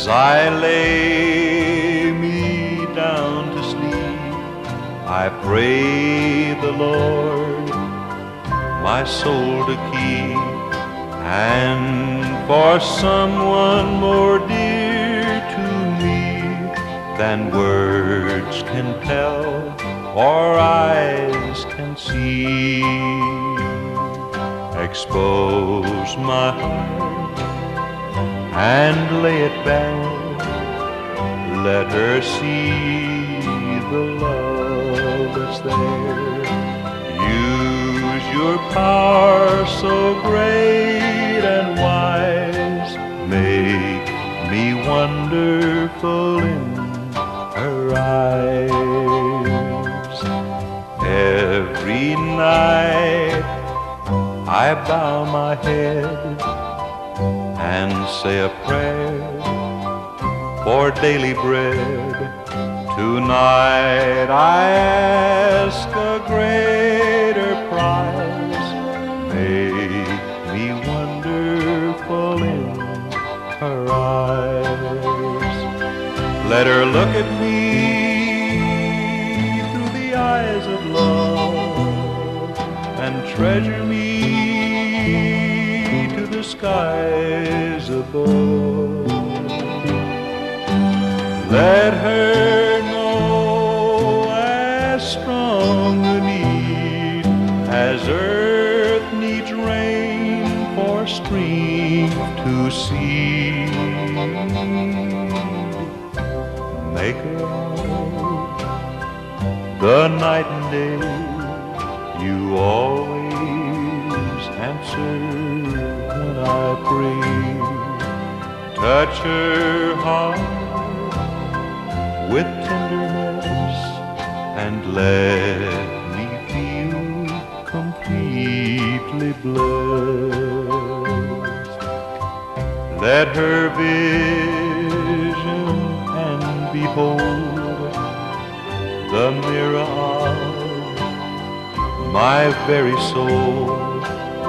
As I lay me down to sleep, I pray the Lord my soul to keep, and for someone more dear to me than words can tell or eyes can see. Expose my heart and lay it bare, let her see the love that's there. Use your power so great and wise, make me wonderful in her eyes. Every night I bow my head and say a prayer for daily bread. Tonight I ask a greater prize, make me wonderful in her eyes. Let her look at me through the eyes of love and treasure me to the skies above. Let her know as strong a need as earth needs rain for strength to seed. Make her out the night and day, you always answer when I pray. Touch her heart with tenderness and let me feel completely blessed. Let her vision and behold the mirror of my very soul,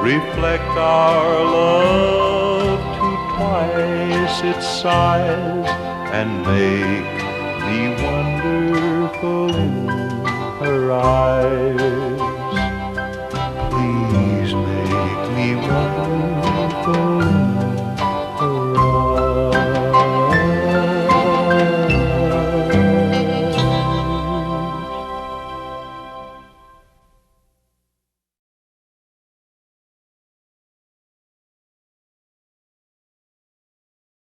reflect our love to twice its size and make me wonderful in her eyes.